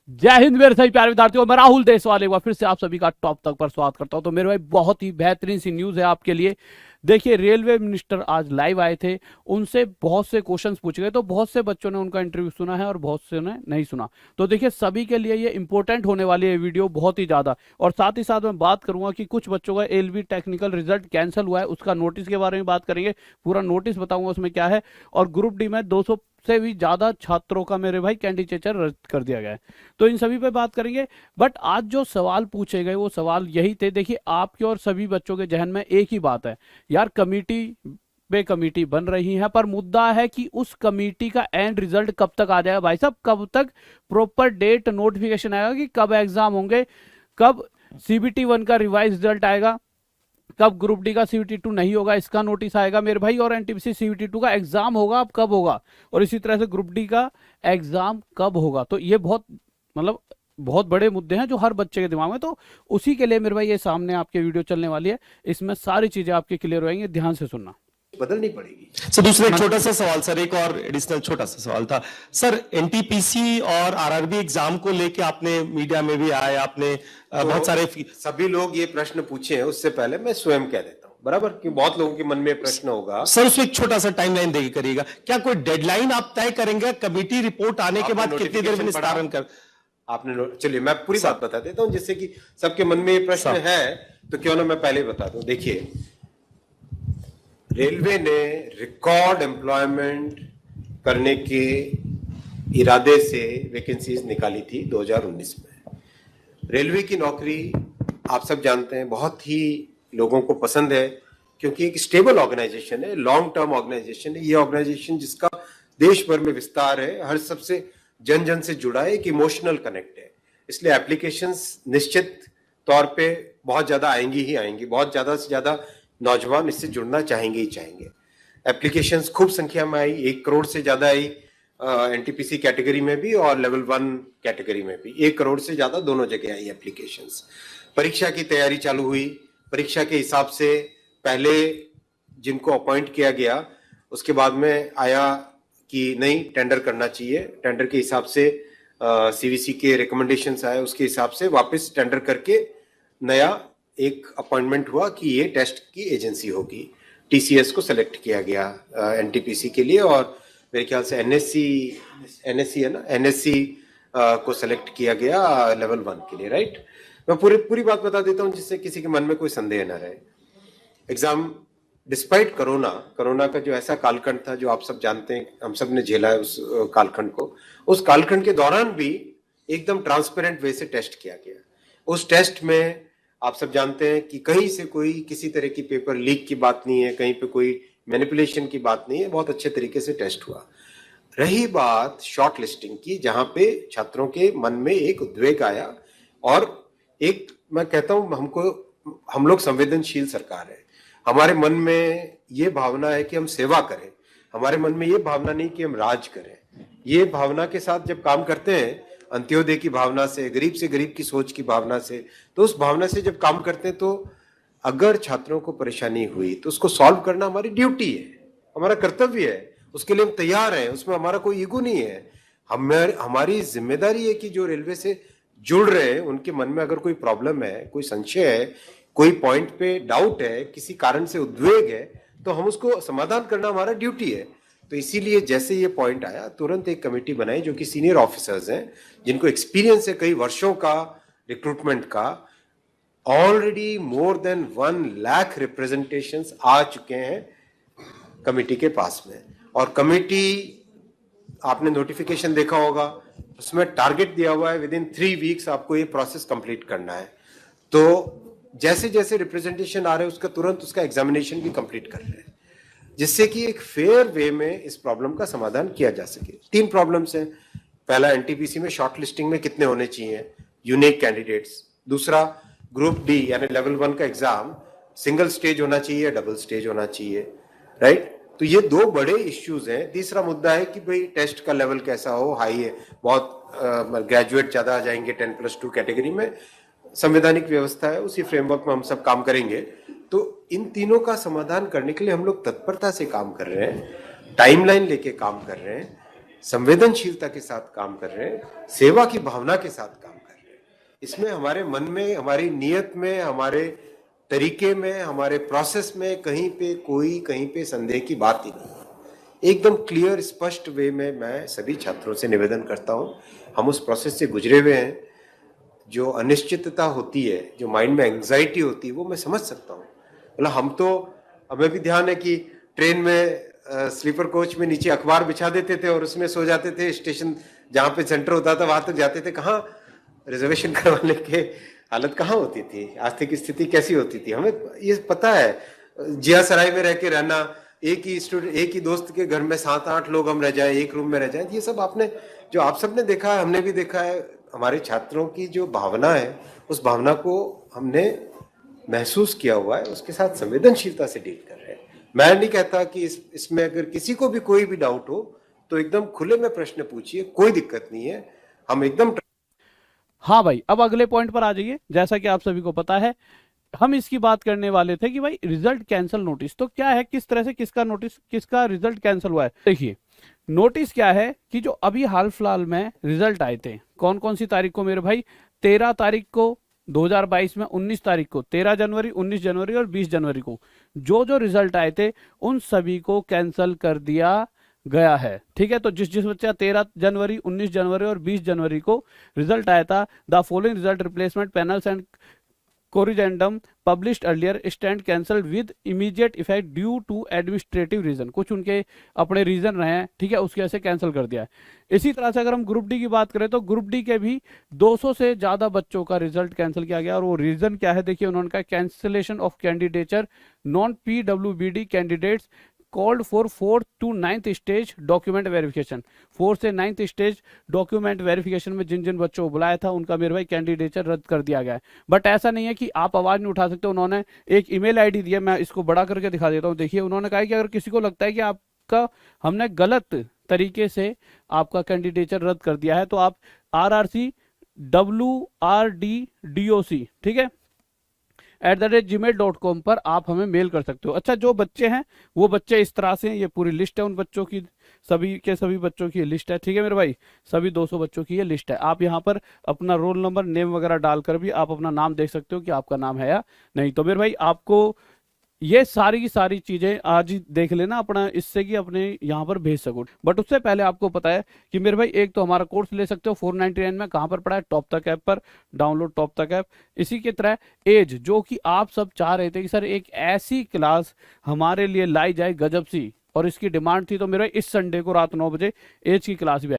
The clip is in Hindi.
जय हिंद मेरे सभी प्यारे विद्यार्थियों, मैं राहुल देशवाल एक बार फिर से आप सभी का टॉप तक पर स्वागत करता हूं। तो मेरे भाई बहुत ही बेहतरीन सी न्यूज़ है आपके लिए। देखिए, रेलवे मिनिस्टर आज लाइव आए थे, उनसे बहुत से क्वेश्चंस पूछे गए। तो बहुत से बच्चों ने उनका इंटरव्यू सुना है और बहुत से ने नहीं सुना। तो देखिए, सभी के लिए ये इंपॉर्टेंट होने वाली है वीडियो बहुत ही ज़्यादा। और साथ ही साथ मैं बात करूंगा कि कुछ बच्चों का एलवी टेक्निकल रिजल्ट कैंसिल हुआ है, उसका नोटिस के बारे में बात करेंगे। पूरा नोटिस बताऊंगा उसमें क्या है। और ग्रुप डी में 200 से भी ज़्यादा छात्रों का मेरे भाई कैंडिडेचर रद्द कर दिया गया है। तो इन सभी पे बात करेंगे। बट आज जो सवाल पूछे गए वो सवाल यही थे। देखिए, आपके और सभी बच्चों के जहन में एक ही बात है, यार कमेटी पे कमेटी बन रही है, पर मुद्दा है कि उस कमेटी का एंड रिजल्ट कब तक आ जाएगा। भाई साहब, कब तक प्रॉपर डेट नोटिफिकेशन आएगा कि कब एग्जाम होंगे, कब सीबीटी 1 का रिवाइज रिजल्ट आएगा, कब ग्रुप डी का सीबीटी 2 नहीं होगा इसका नोटिस आएगा मेरे भाई, और एनटीपीसी सीबीटी 2 का एग्जाम होगा अब कब होगा, और इसी तरह से ग्रुप डी का एग्जाम कब होगा। तो ये बहुत मतलब बहुत बड़े मुद्दे हैं जो हर बच्चे के दिमाग में। तो उसी के लिए मेरे भाई ये सामने आपके वीडियो चलने वाली है, इसमें सारी चीजें आपके क्लियर हो जाएंगी, ध्यान से सुनना। बदलनी पड़ेगी। सर दूसरा एक छोटा सा सवाल सर, एक और एडिशनल छोटा सा सवाल था सर। एनटीपीसी और आरआरबी एग्जाम को लेके आपने मीडिया में भी आए, आपने बहुत सारे सभी लोग ये प्रश्न पूछे हैं, उससे पहले मैं स्वयं कह देता हूं बराबर कि बहुत लोगों के मन में प्रश्न होगा। सर उसमें एक छोटा सा टाइमलाइन देके करिएगा, क्या कोई डेडलाइन आप तय करेंगे कमेटी रिपोर्ट आने के बाद कितनी देर में निस्तारण कर? आपने चलिए मैं पूरी बात बता देता हूं जिससे कि सबके मन में ये प्रश्न है, तो क्यों ना मैं पहले बता दूं। देखिए, रेलवे ने रिकॉर्ड एम्प्लॉयमेंट करने के इरादे से वैकेंसीज निकाली थी 2019 में। रेलवे की नौकरी आप सब जानते हैं बहुत ही लोगों को पसंद है, क्योंकि एक स्टेबल ऑर्गेनाइजेशन है, लॉन्ग टर्म ऑर्गेनाइजेशन है। ये ऑर्गेनाइजेशन जिसका देश भर में विस्तार है, हर सबसे जन जन से जुड़ा है, एक इमोशनल कनेक्ट है। इसलिए एप्लीकेशंस निश्चित तौर पे बहुत ज्यादा आएंगी ही आएंगी, बहुत ज्यादा से ज्यादा नौजवान इससे जुड़ना चाहेंगे ही चाहेंगे। एप्लीकेशंस खूब संख्या में आई, 1 करोड़ से ज्यादा आई एनटीपीसी कैटेगरी में भी और लेवल 1 कैटेगरी में भी 1 करोड़ से ज्यादा दोनों जगह आई एप्लीकेशंस। परीक्षा की तैयारी चालू हुई। परीक्षा के हिसाब से पहले जिनको अपॉइंट किया गया, उसके बाद में आया कि नहीं टेंडर करना चाहिए। टेंडर के हिसाब से सीवीसी के रिकमेंडेशंस आए, उसके हिसाब से वापस टेंडर करके नया एक अपॉइंटमेंट हुआ कि ये टेस्ट की एजेंसी होगी। टीसीएस को सेलेक्ट किया गया एनटीपीसी के लिए, और मेरे ख्याल से एनएससी है ना, एनएससी को सेलेक्ट किया गया लेवल 1 के लिए, राइट। मैं पूरी बात बता देता हूं जिससे किसी के मन में कोई संदेह ना रहे। एग्जाम डिस्पाइट कोरोना का जो ऐसा कालखंड था जो आप सब जानते हैं, हम सब ने झेला है उस कालखंड को। उस कालखंड के दौरान भी एकदम ट्रांसपेरेंट वे से टेस्ट किया गया। उस टेस्ट में आप सब जानते हैं कि कहीं से कोई किसी तरह की पेपर लीक की बात नहीं है, कहीं पे कोई मैनिपुलेशन की बात नहीं है, बहुत अच्छे तरीके से टेस्ट हुआ। रही बात शॉर्ट लिस्टिंग की, जहां पे छात्रों के मन में एक उद्वेग आया, और एक मैं कहता हूं हम लोग संवेदनशील सरकार है। हमारे मन में ये भावना है कि हम सेवा करें, हमारे मन में ये भावना नहीं कि हम राज करें। ये भावना के साथ जब काम करते हैं, अंत्योदय की भावना से गरीब की सोच की भावना से, तो उस भावना से जब काम करते हैं, तो अगर छात्रों को परेशानी हुई तो उसको सॉल्व करना हमारी ड्यूटी है, हमारा कर्तव्य है, उसके लिए हम तैयार हैं, उसमें हमारा कोई ईगो नहीं है। हमारी जिम्मेदारी है कि जो रेलवे से जुड़ रहे हैं उनके मन में अगर कोई प्रॉब्लम है, कोई संशय है, कोई पॉइंट पे डाउट है, किसी कारण से उद्वेग है, तो हम उसको समाधान करना हमारा ड्यूटी है। तो इसीलिए जैसे ये पॉइंट आया, तुरंत एक कमेटी बनाई जो कि सीनियर ऑफिसर्स हैं, जिनको एक्सपीरियंस है कई वर्षों का रिक्रूटमेंट का। Already more than 1 lakh representations आ चुके हैं कमेटी के पास में, और कमेटी आपने नोटिफिकेशन देखा होगा, उसमें टारगेट दिया हुआ है विद इन 3 वीक्स आपको ये प्रोसेस कंप्लीट करना है। तो जैसे जैसे रिप्रेजेंटेशन आ रहे हैं उसका तुरंत उसका एग्जामिनेशन भी कंप्लीट कर रहे हैं, जिससे कि एक फेयर वे में इस प्रॉब्लम का समाधान किया जा सके। 3 प्रॉब्लम्स हैं। पहला, एनटीपीसी में शॉर्ट लिस्टिंग में कितने होने चाहिए यूनिक कैंडिडेट्स। दूसरा, ग्रुप डी यानी लेवल 1 का एग्जाम सिंगल स्टेज होना चाहिए या डबल स्टेज होना चाहिए, राइट। तो ये 2 बड़े इश्यूज हैं। तीसरा मुद्दा है कि भाई टेस्ट का लेवल कैसा हो, हाई है, बहुत ग्रेजुएट ज्यादा आ जाएंगे 10+2 कैटेगरी में, संवैधानिक व्यवस्था है, उसी फ्रेमवर्क में हम सब काम करेंगे। तो इन तीनों का समाधान करने के लिए हम लोग तत्परता से काम कर रहे हैं, टाइमलाइन लेके काम कर रहे हैं। संवेदनशीलता के साथ काम कर रहे हैं, सेवा की भावना के साथ काम कर रहे हैं। इसमें हमारे मन में, हमारी नीयत में, हमारे तरीके में, हमारे प्रोसेस में कहीं पे संदेह की बात ही नहीं है। एकदम क्लियर स्पष्ट वे में मैं सभी छात्रों से निवेदन करता हूं, हम उस प्रोसेस से गुजरे हुए हैं। जो अनिश्चितता होती है, जो माइंड में एंग्जाइटी होती है, वो मैं समझ सकता हूँ। मतलब हमें भी ध्यान है कि ट्रेन में स्लीपर कोच में नीचे अखबार बिछा देते थे और उसमें सो जाते थे, स्टेशन जहाँ पे सेंटर होता था वहां तक जाते थे। कहाँ रिजर्वेशन करवाने के हालत कहाँ होती थी, आर्थिक स्थिति कैसी होती थी, हमें ये पता है। जिया सराय में रह के रहना, एक ही दोस्त के घर में 7-8 लोग हम रह जाए, एक रूम में रह जाए, ये सब आप सबने देखा है, हमने भी देखा है। हमारे छात्रों की जो भावना है, उस भावना को हमने महसूस किया हुआ है, उसके साथ संवेदनशीलता से डील कर रहे हैं। मैं नहीं कहता कि इसमें अगर किसी को भी कोई भी डाउट हो तो एकदम खुले में प्रश्न पूछिए, कोई दिक्कत नहीं है, हम एकदम। हाँ भाई, अब अगले पॉइंट पर आ जाइए। जैसा कि आप सभी को पता है, हम इसकी बात करने वाले थे कि भाई रिजल्ट कैंसिल नोटिस तो क्या है, किस तरह से किसका रिजल्ट कैंसिल हुआ है। देखिए, नोटिस क्या है कि जो अभी हाल फिलहाल में रिजल्ट आए थे, कौन कौन सी तारीख को मेरे भाई, 13 तारीख को 2022 में, 19 तारीख को, 13 जनवरी, 19 जनवरी और 20 जनवरी को जो रिजल्ट आए थे उन सभी को कैंसिल कर दिया गया है। ठीक है, तो जिस बच्चा 13 जनवरी, 19 जनवरी और 20 जनवरी को रिजल्ट आया था, the following result replacement panels and corrigendum published earlier stand cancelled with immediate effect due to administrative reason. कुछ उनके अपने रीजन रहे हैं, ठीक है, उसकी वजह से कैंसिल कर दिया है। इसी तरह से अगर हम ग्रुप डी की बात करें तो ग्रुप डी के भी 200 से ज्यादा बच्चों का रिजल्ट कैंसिल किया गया, और वो रीजन क्या है देखिए, उन्होंने कहा cancellation of candidature non PWBD candidates called for 4th to 9th stage document verification. 4th से 9th स्टेज डॉक्यूमेंट वेरिफिकेशन में जिन जिन बच्चों को बुलाया था उनका मेरे भाई कैंडिडेचर रद्द कर दिया गया है। बट ऐसा नहीं है कि आप आवाज नहीं उठा सकते। उन्होंने एक ईमेल आईडी दिया, मैं इसको बड़ा करके दिखा देता हूँ। देखिए, उन्होंने कहा कि अगर किसी को लगता है कि आपका हमने गलत तरीके से आपका कैंडिडेचर रद्द कर दिया है तो आप RRCWRDDOC, ठीक है, @gmail.com पर आप हमें मेल कर सकते हो। अच्छा, जो बच्चे हैं वो बच्चे इस तरह से, ये पूरी लिस्ट है उन बच्चों की, सभी बच्चों की लिस्ट है, ठीक है मेरे भाई, सभी 200 बच्चों की ये लिस्ट है। आप यहाँ पर अपना रोल नंबर, नेम वगैरह डालकर भी आप अपना नाम देख सकते हो कि आपका नाम है या नहीं। तो मेरे भाई आपको ये सारी की सारी चीजें आज ही देख लेना अपना, इससे कि अपने यहाँ पर भेज सको। बट उससे पहले आपको पता है कि मेरे भाई एक तो हमारा कोर्स ले सकते हो 499 में, कहाँ पर पड़ा है, टॉप तक ऐप पर, डाउनलोड टॉप तक ऐप। इसी की तरह एज, जो कि आप सब चाह रहे थे कि सर एक ऐसी क्लास हमारे लिए लाई जाए गजब सी, और इसकी डिमांड थी, तो मेरे भाई इस संडे को रात 9 बजे एज की क्लास भी